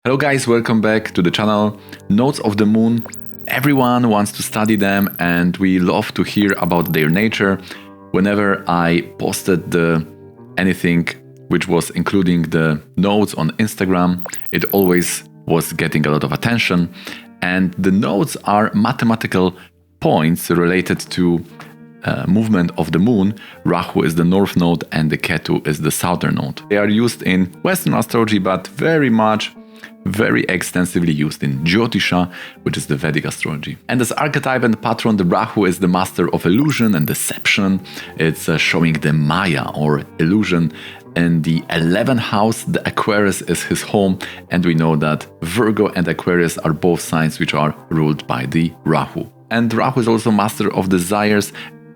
Hello guys, welcome back to the channel. Nodes of the moon, everyone wants to study them and we love to hear about their nature. Whenever I posted anything which was including the nodes on Instagram, it always was getting a lot of attention. And the nodes are mathematical points related to movement of the moon. Rahu is the north node and the Ketu is the southern node. They are used in Western astrology, but very extensively used in Jyotisha, which is the Vedic astrology. And as archetype and patron, the Rahu is the master of illusion and deception. It's showing the Maya or illusion. In the 11th house, the Aquarius is his home, and we know that Virgo and Aquarius are both signs which are ruled by the Rahu. And Rahu is also master of desires.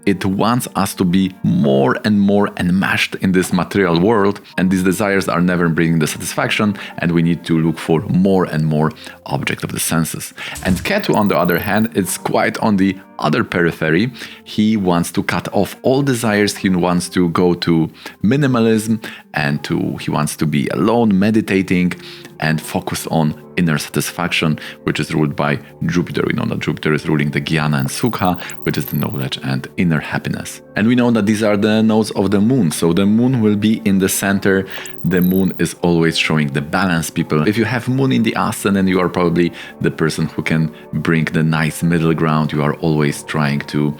It wants us to be more and more enmeshed in this material world, and these desires are never bringing the satisfaction, and we need to look for more and more objects of the senses. And Ketu, on the other hand, is quite on the other periphery. He wants to cut off all desires. He wants to go to minimalism, and he wants to be alone, meditating, and focus on inner satisfaction, which is ruled by Jupiter. We know that Jupiter is ruling the Jnana and Sukha, which is the knowledge and inner happiness. And we know that these are the nodes of the moon. So the moon will be in the center. The moon is always showing the balance, people. If you have moon in the ascendant, you are probably the person who can bring the nice middle ground. You are always trying to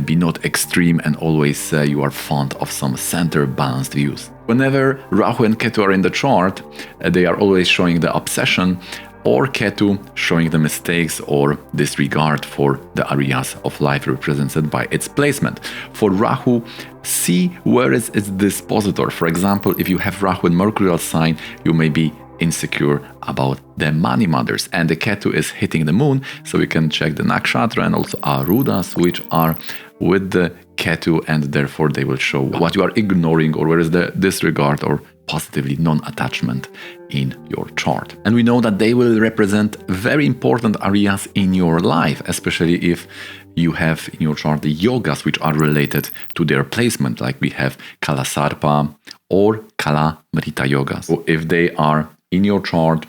be not extreme, and always you are fond of some center balanced views. Whenever Rahu and Ketu are in the chart, they are always showing the obsession, or Ketu showing the mistakes or disregard for the areas of life represented by its placement. For Rahu, see where is its dispositor. For example, if you have Rahu in Mercurial sign, you may be insecure about the money matters, and the Ketu is hitting the moon, so we can check the nakshatra and also arudas which are with the Ketu, and therefore they will show what you are ignoring or where is the disregard or positively non-attachment in your chart. And we know that they will represent very important areas in your life, especially if you have in your chart the yogas which are related to their placement, like we have Kala Sarpa or Kala Mrita yogas. So if they are in your chart,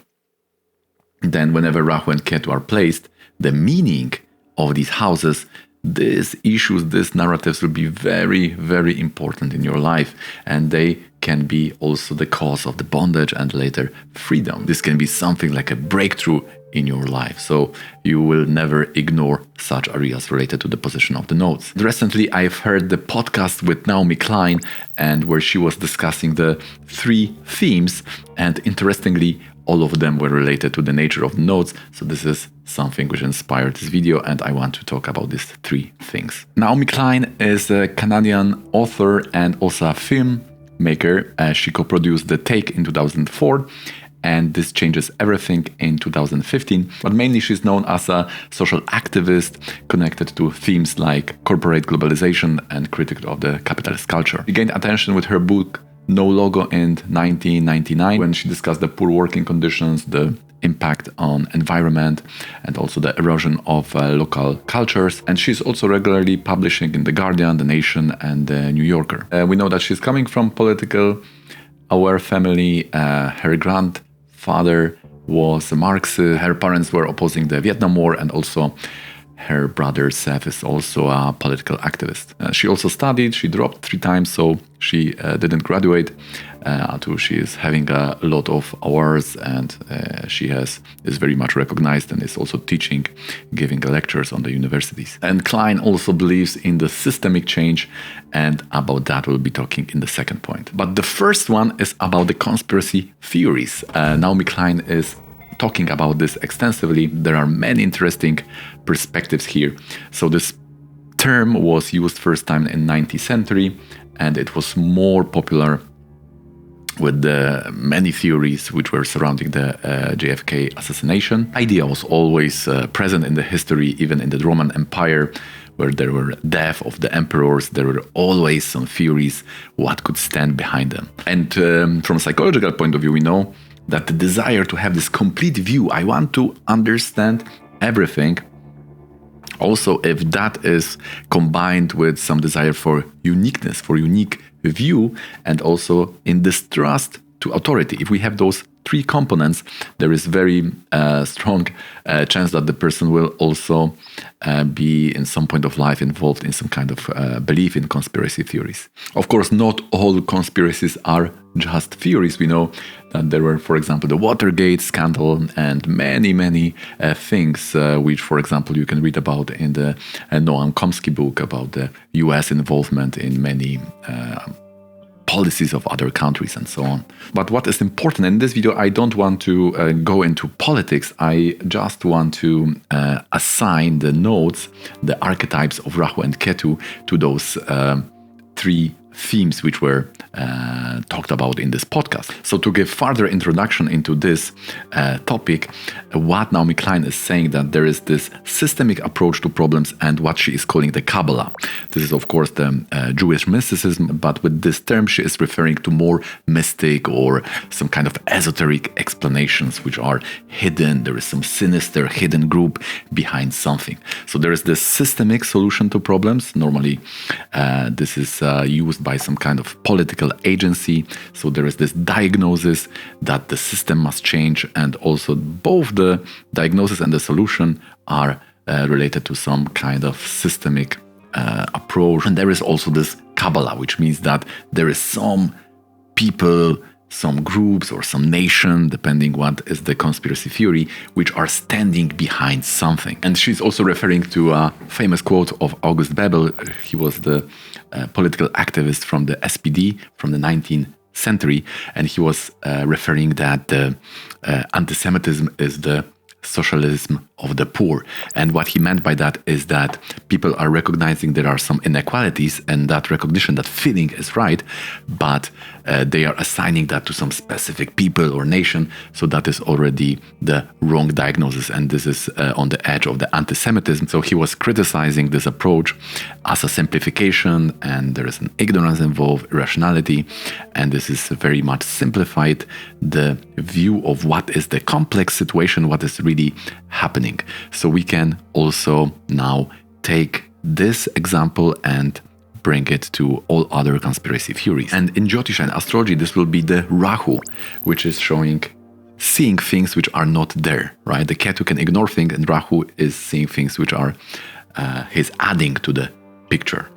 then whenever Rahu and Ketu are placed, the meaning of these houses, these issues, these narratives will be very important in your life, and they can be also the cause of the bondage and later freedom. This can be something like a breakthrough in your life, so you will never ignore such areas related to the position of the nodes. Recently, I've heard the podcast with Naomi Klein, and where she was discussing the 3 themes, and interestingly, all of them were related to the nature of the nodes. So this is something which inspired this video, and I want to talk about these 3 things. Naomi Klein is a Canadian author and also a filmmaker. She co-produced The Take in 2004, and This Changes Everything in 2015. But mainly she's known as a social activist connected to themes like corporate globalization and critique of the capitalist culture. She gained attention with her book No Logo in 1999, when she discussed the poor working conditions, the impact on environment, and also the erosion of local cultures. And she's also regularly publishing in The Guardian, The Nation, and The New Yorker. We know that she's coming from political aware family. Her grandfather was a Marxist. Her parents were opposing the Vietnam War, and also her brother Seth is also a political activist. She also studied. She dropped 3 times, so she didn't graduate. She is having a lot of awards, and she is very much recognized and is also teaching, giving lectures on the universities. And Klein also believes in the systemic change, and about that we'll be talking in the second point. But the first one is about the conspiracy theories. Naomi Klein is talking about this extensively. There are many interesting perspectives here. So this term was used first time in 19th century, and it was more popular with the many theories which were surrounding the JFK assassination. Idea was always present in the history, even in the Roman Empire, where there were death of the emperors. There were always some theories what could stand behind them. And from a psychological point of view, we know that the desire to have this complete view, I want to understand everything, also if that is combined with some desire for uniqueness, for unique view, and also in distrust to authority. If we have those three components, there is very strong chance that the person will also be in some point of life involved in some kind of belief in conspiracy theories. Of course, not all conspiracies are just theories. We know that there were, for example, the Watergate scandal and many things which, for example, you can read about in the Noam Chomsky book about the US involvement in many policies of other countries and so on. But what is important in this video, I don't want to go into politics. I just want to assign the nodes, the archetypes of Rahu and Ketu to those three themes which were talked about in this podcast. So to give further introduction into this topic, what Naomi Klein is saying, that there is this systemic approach to problems and what she is calling the Kabbalah. This is of course the Jewish mysticism, but with this term she is referring to more mystic or some kind of esoteric explanations which are hidden. There is some sinister hidden group behind something. So there is this systemic solution to problems. Normally this is used by some kind of political agency. So there is this diagnosis that the system must change, and also both the diagnosis and the solution are related to some kind of systemic approach. And there is also this Kabbalah, which means that there is some people, some groups or some nation, depending what is the conspiracy theory, which are standing behind something. And she's also referring to a famous quote of August Bebel. He was the political activist from the SPD from the 19th century, and he was referring that anti-Semitism is the socialism of the poor. And what he meant by that is that people are recognizing there are some inequalities, and that recognition, that feeling is right, but they are assigning that to some specific people or nation. So that is already the wrong diagnosis, and this is on the edge of the anti-Semitism. So he was criticizing this approach as a simplification, and there is an ignorance involved, irrationality, and this is very much simplified the view of what is the complex situation, what is really happening. So we can also now take this example and bring it to all other conspiracy theories. And in Jyotish and astrology, this will be the Rahu, which is showing seeing things which are not there, right? The Ketu can ignore things, and Rahu is seeing things which are he's adding to the picture.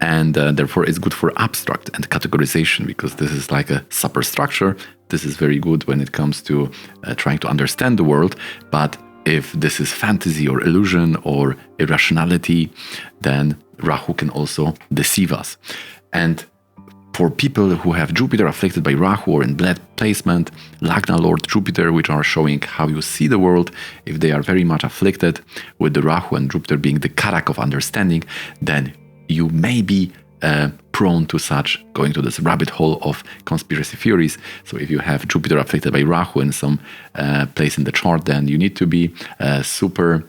And therefore it's good for abstract and categorization, because this is like a superstructure. This is very good when it comes to trying to understand the world. But if this is fantasy or illusion or irrationality, then Rahu can also deceive us. And for people who have Jupiter afflicted by Rahu or in blood placement, Lagna Lord Jupiter, which are showing how you see the world, if they are very much afflicted with the Rahu and Jupiter being the karak of understanding, then you may be prone to such going to this rabbit hole of conspiracy theories. So if you have Jupiter afflicted by Rahu in some place in the chart, then you need to be super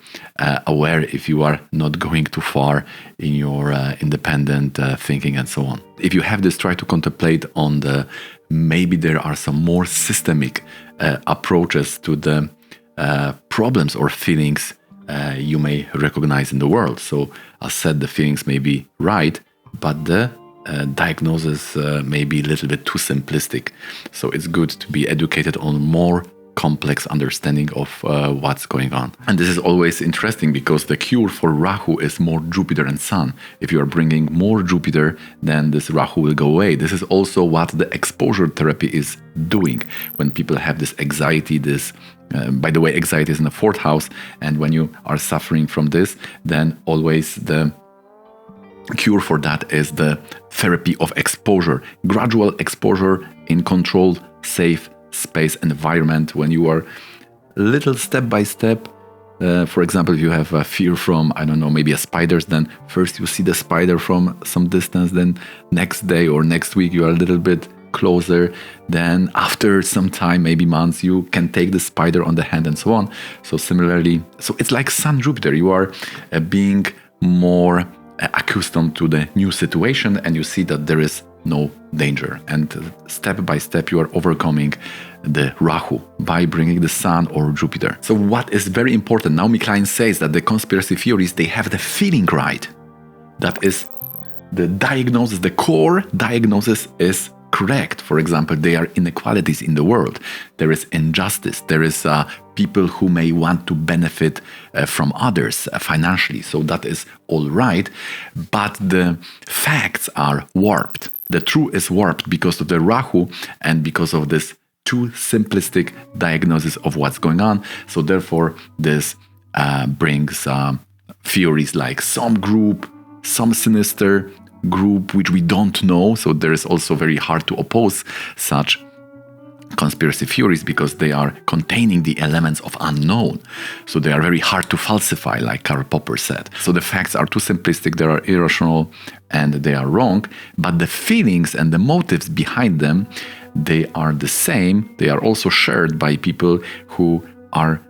aware if you are not going too far in your independent thinking and so on. If you have this, try to contemplate on the maybe there are some more systemic approaches to the problems or feelings you may recognize in the world. So as said, the feelings may be right, but the diagnosis may be a little bit too simplistic. So it's good to be educated on more complex understanding of what's going on. And this is always interesting, because the cure for Rahu is more Jupiter and Sun. If you are bringing more Jupiter, then this Rahu will go away. This is also what the exposure therapy is doing. When people have this anxiety, this by the way, anxiety is in the 4th house, and when you are suffering from this, then always the cure for that is the therapy of exposure, gradual exposure in controlled, safe space environment. When you are little step by step, for example, if you have a fear from, I don't know, maybe a spiders, then first you see the spider from some distance, then next day or next week you are a little bit closer, then after some time, maybe months, you can take the spider on the hand and so on. So similarly, so it's like Sun Jupiter, you are being more accustomed to the new situation, and you see that there is no danger, and step by step you are overcoming the Rahu by bringing the Sun or Jupiter. So what is very important, Naomi Klein says that the conspiracy theories, they have the feeling right. That is the diagnosis, the core diagnosis is correct. For example, there are inequalities in the world. There is injustice. There is people who may want to benefit from others financially. So that is all right. But the facts are warped. The truth is warped because of the Rahu and because of this too simplistic diagnosis of what's going on. So therefore, this brings theories like some group, some sinister group which we don't know. So there is also very hard to oppose such conspiracy theories because they are containing the elements of unknown. So they are very hard to falsify, like Karl Popper said. So the facts are too simplistic, they are irrational, and they are wrong. But the feelings and the motives behind them, they are the same. They are also shared by people who are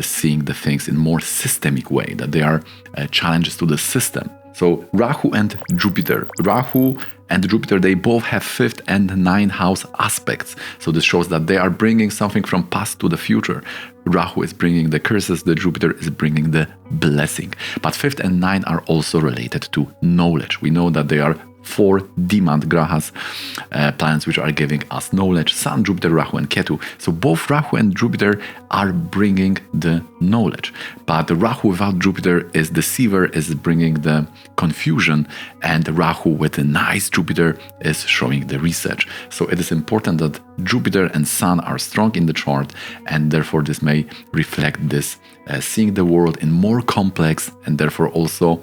seeing the things in more systemic way, that they are challenges to the system. So Rahu and Jupiter. Rahu and Jupiter, they both have 5th and 9th house aspects. So this shows that they are bringing something from past to the future. Rahu is bringing the curses, the Jupiter is bringing the blessing. But 5th and 9th are also related to knowledge. We know that they are 4 demand grahas, planets which are giving us knowledge: Sun, Jupiter, Rahu and Ketu. So both Rahu and Jupiter are bringing the knowledge. But Rahu without Jupiter is deceiver, is bringing the confusion, and Rahu with a nice Jupiter is showing the research. So it is important that Jupiter and Sun are strong in the chart, and therefore this may reflect this seeing the world in more complex and therefore also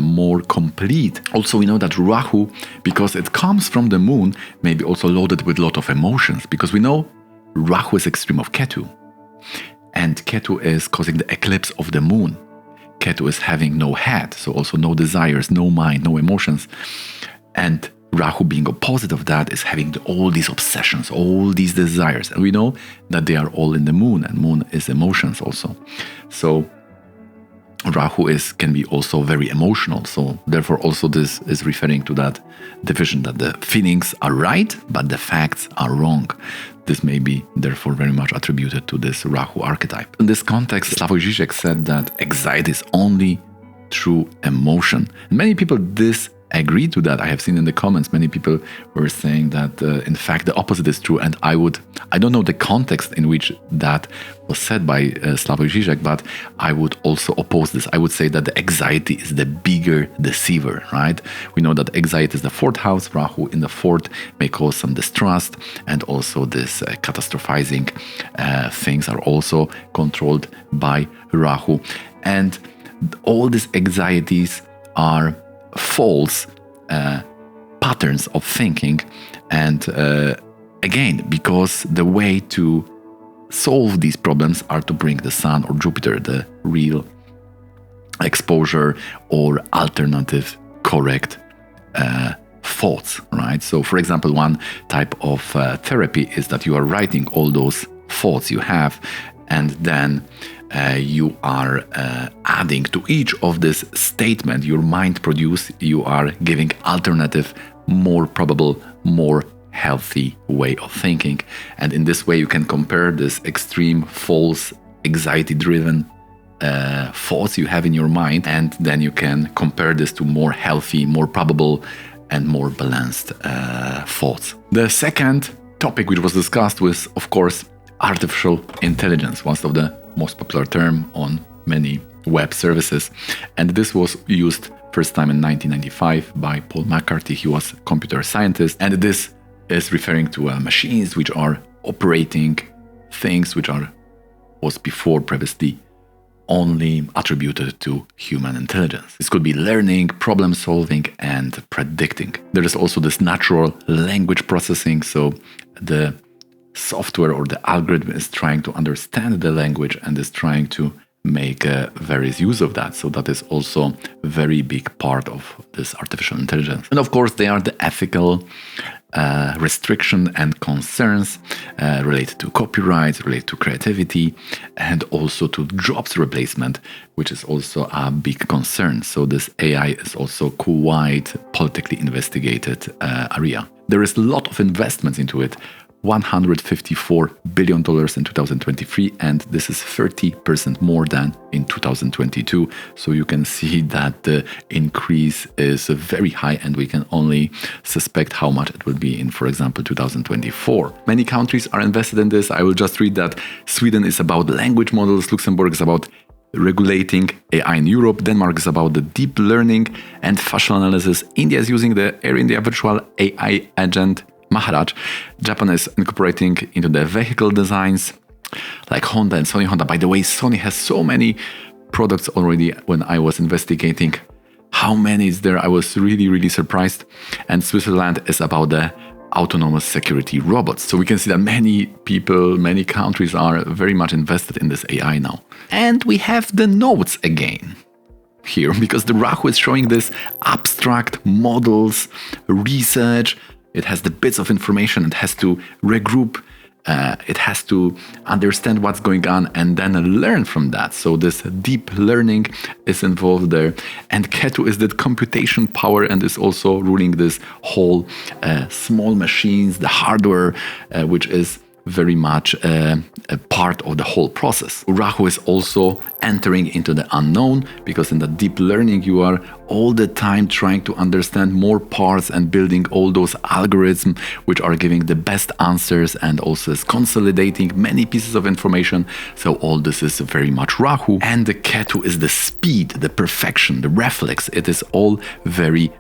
more complete. Also, we know that Rahu, because it comes from the moon, may be also loaded with a lot of emotions, because we know Rahu is extreme of Ketu, and Ketu is causing the eclipse of the moon. Ketu is having no head, so also no desires, no mind, no emotions. And Rahu, being opposite of that, is having all these obsessions, all these desires. And we know that they are all in the moon, and moon is emotions also. So Rahu can be also very emotional. So therefore also this is referring to that division, that the feelings are right, but the facts are wrong. This may be therefore very much attributed to this Rahu archetype. In this context, Slavoj Žižek said that anxiety is only through emotion. And many people disagree to that. I have seen in the comments many people were saying that in fact the opposite is true, and I don't know the context in which that was said by Slavoj Žižek, but I would also oppose this. I would say that the anxiety is the bigger deceiver, right? We know that anxiety is the 4th house. Rahu in the 4th may cause some distrust, and also this catastrophizing things are also controlled by Rahu. And all these anxieties are false patterns of thinking, and again, because the way to solve these problems are to bring the Sun or Jupiter, the real exposure or alternative correct thoughts, right? So for example, one type of therapy is that you are writing all those thoughts you have, and then you are adding to each of this statement your mind produce, you are giving alternative, more probable, more healthy way of thinking. And in this way you can compare this extreme false anxiety-driven thoughts you have in your mind, and then you can compare this to more healthy, more probable and more balanced thoughts. The second topic which was discussed was, of course, artificial intelligence, one of the most popular term on many web services. And this was used first time in 1995 by Paul McCarthy. He was a computer scientist. And this is referring to machines which are operating things which was before previously only attributed to human intelligence. This could be learning, problem solving, and predicting. There is also this natural language processing. So the software or the algorithm is trying to understand the language and is trying to make various use of that. So that is also a very big part of this artificial intelligence. And of course, there are the ethical restriction and concerns related to copyright, related to creativity, and also to jobs replacement, which is also a big concern. So this AI is also quite politically investigated area. There is a lot of investments into it. $154 billion in 2023, and this is 30% more than in 2022. So you can see that the increase is very high, and we can only suspect how much it will be in, for example, 2024. Many countries are invested in this. I will just read that Sweden is about language models, Luxembourg is about regulating AI in Europe, Denmark is about the deep learning and facial analysis, India is using the Air India virtual AI agent Maharaj, Japan is incorporating into the vehicle designs like Honda and Sony Honda. By the way, Sony has so many products already. When I was investigating how many is there, I was really surprised. And Switzerland is about the autonomous security robots. So we can see that many people, many countries are very much invested in this AI now. And we have the nodes again here, because the Rahu is showing this abstract models, research. It has the bits of information. It has to regroup. It has to understand what's going on and then learn from that. So this deep learning is involved there. And Ketu is the computation power and is also ruling this whole small machines, the hardware, which is very much a part of the whole process. Rahu is also entering into the unknown, because in the deep learning you are all the time trying to understand more parts and building all those algorithms which are giving the best answers, and also is consolidating many pieces of information. So all this is very much Rahu. And the Ketu is the speed, the perfection, the reflex. It is all very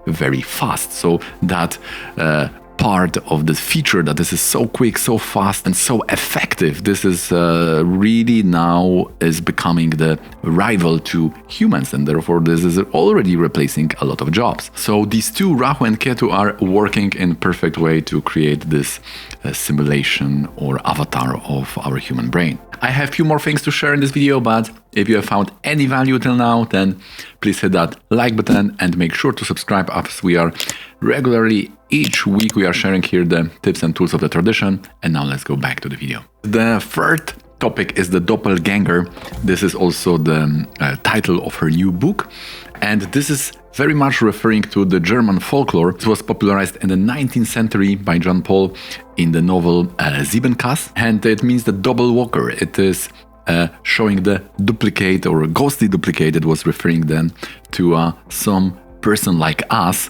fast. So that part of the feature that this is so quick, so fast, and so effective. This is really now is becoming the rival to humans, and therefore this is already replacing a lot of jobs. So these two, Rahu and Ketu, are working in perfect way to create this simulation or avatar of our human brain. I have a few more things to share in this video, but if you have found any value till now, then please hit that like button and make sure to subscribe, as we are regularly each week we are sharing here the tips and tools of the tradition. And now let's go back to the video. The third topic is the Doppelganger. This is also the title of her new book. And this is very much referring to the German folklore. It was popularized in the 19th century by John Paul in the novel Siebenkass. And it means the double walker. It is showing the duplicate or ghostly duplicate. It was referring then to some person like us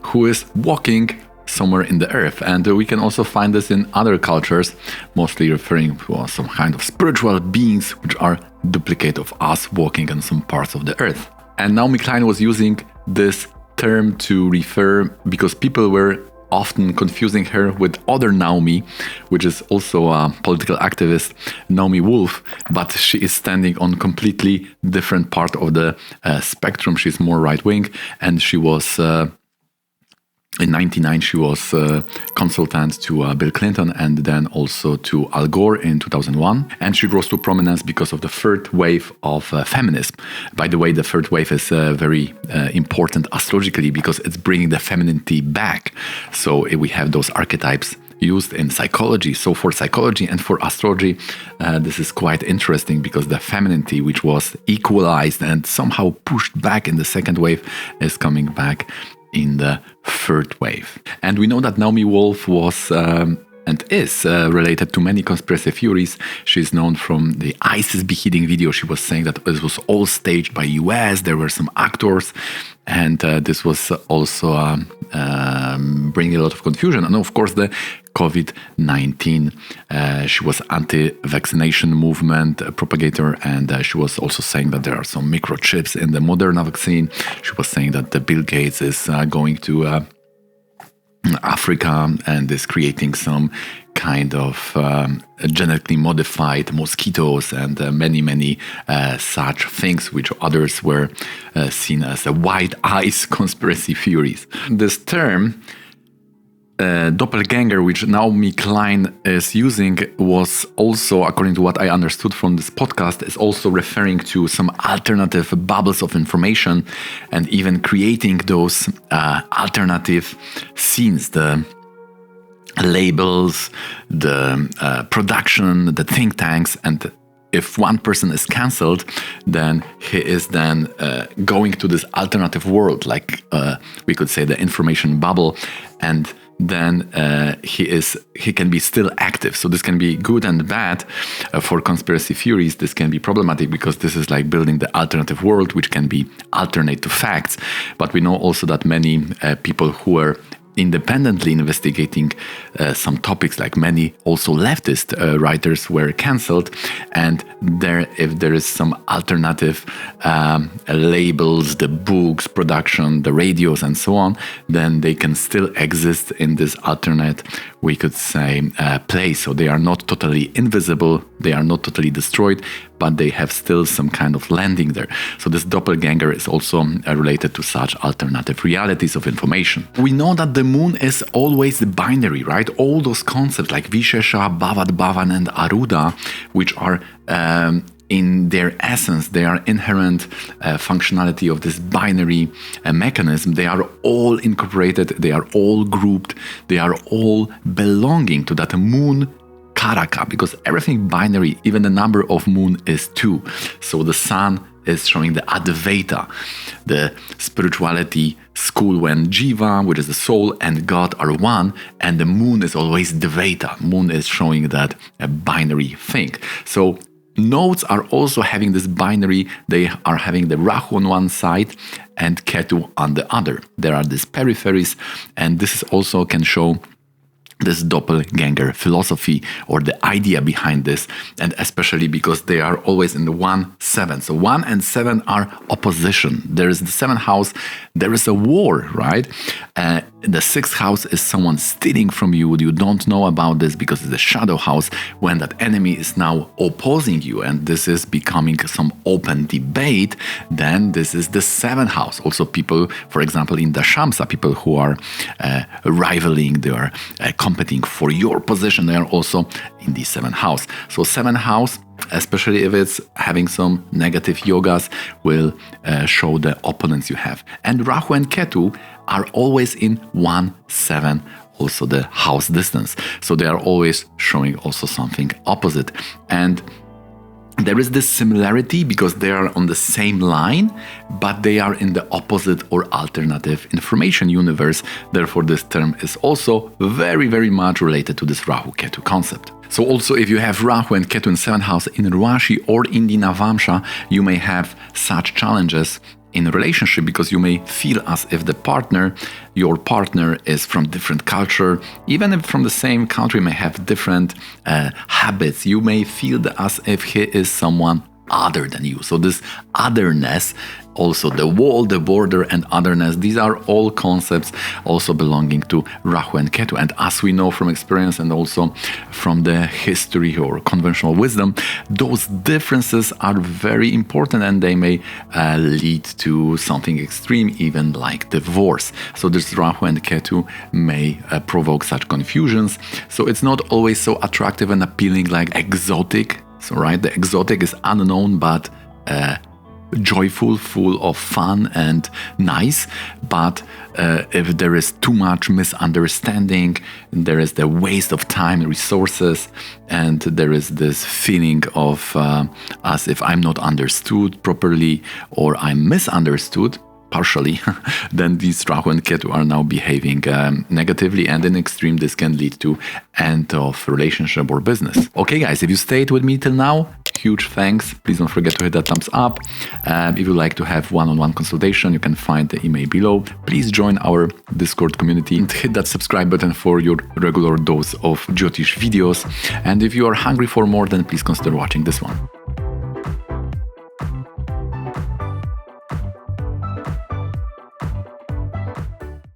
who is walking somewhere in the earth. And we can also find this in other cultures, mostly referring to some kind of spiritual beings which are duplicate of us walking on some parts of the earth. And Naomi Klein was using this term to refer, because people were often confusing her with other Naomi, which is also a political activist, Naomi Wolf, but she is standing on completely different part of the spectrum. She's more right-wing, and she was in 1999, she was consultant to Bill Clinton and then also to Al Gore in 2001. And she rose to prominence because of the third wave of feminism. By the way, the third wave is very important astrologically, because it's bringing the femininity back. So we have those archetypes used in psychology. So for psychology and for astrology, this is quite interesting, because the femininity, which was equalized and somehow pushed back in the second wave, is coming back in the third wave. And we know that Naomi Wolf was and is related to many conspiracy theories. She's known from the ISIS beheading video. She was saying that it was all staged by US. There were some actors, and this was also bringing a lot of confusion. And of course, the COVID-19. She was anti-vaccination movement propagator, and she was also saying that there are some microchips in the Moderna vaccine. She was saying that the Bill Gates is going to Africa and is creating some kind of genetically modified mosquitoes and many such things, which others were seen as a wide eyes conspiracy theories. This term Doppelganger, which Naomi Klein is using, was also, according to what I understood from this podcast, is also referring to some alternative bubbles of information and even creating those alternative scenes, the labels, the production, the think tanks, and if one person is cancelled, then he is then going to this alternative world, like we could say the information bubble, and then he can be still active. So this can be good and bad. For conspiracy theories, this can be problematic because this is like building the alternative world, which can be alternate to facts. But we know also that many people who are independently investigating some topics, like many also leftist writers, were cancelled, and if there is some alternative labels, the books, production, the radios and so on, then they can still exist in this alternate, we could say, place. So they are not totally invisible, they are not totally destroyed, but they have still some kind of landing there. So this doppelganger is also related to such alternative realities of information. We know that the moon is always binary, right? All those concepts like Vishesha, Bhavat, Bhavan and Aruda, which are in their essence, they are inherent functionality of this binary mechanism. They are all incorporated, they are all grouped, they are all belonging to that moon Karaka, because everything binary, even the number of moon is 2. So the sun is showing the Advaita, the spirituality school when Jiva, which is the soul, and God are one, and the moon is always Dvaita. Moon is showing that a binary thing. So nodes are also having this binary. They are having the Rahu on one side and Ketu on the other. There are these peripheries, and this also can show this doppelganger philosophy or the idea behind this, and especially because they are always in the 1-7. So 1 and 7 are opposition. There is the 7th house, there is a war, right? The 6th house is someone stealing from you. You don't know about this because it's the shadow house when that enemy is now opposing you, and this is becoming some open debate. Then this is the 7th house. Also people, for example, in the Shamsa, people who are rivaling, they are competing for your position, they are also in the 7th house. So 7th house, especially if it's having some negative yogas, will show the opponents you have. And Rahu and Ketu are always in 1-7, also the house distance. So they are always showing also something opposite. And there is this similarity because they are on the same line, but they are in the opposite or alternative information universe. Therefore, this term is also very, very much related to this Rahu Ketu concept. So also if you have Rahu and Ketu in 7th house in Rashi or in the Navamsha, you may have such challenges in a relationship because you may feel as if your partner is from different culture, even if from the same country, may have different habits. You may feel as if he is someone other than you. So this otherness, also the wall, the border and otherness, these are all concepts also belonging to Rahu and Ketu. And as we know from experience and also from the history or conventional wisdom, those differences are very important and they may lead to something extreme, even like divorce. So this Rahu and Ketu may provoke such confusions. So it's not always so attractive and appealing like exotic. So, right, the exotic is unknown but joyful, full of fun and nice. But if there is too much misunderstanding, there is the waste of time and resources, and there is this feeling of as if I'm not understood properly or I'm misunderstood partially, then these Rahu and Ketu are now behaving negatively, and in extreme this can lead to end of relationship or business. Okay guys, if you stayed with me till now, huge thanks. Please don't forget to hit that thumbs up. If you'd like to have one-on-one consultation, you can find the email below. Please join our Discord community and hit that subscribe button for your regular dose of Jyotish videos. And if you are hungry for more, then please consider watching this one.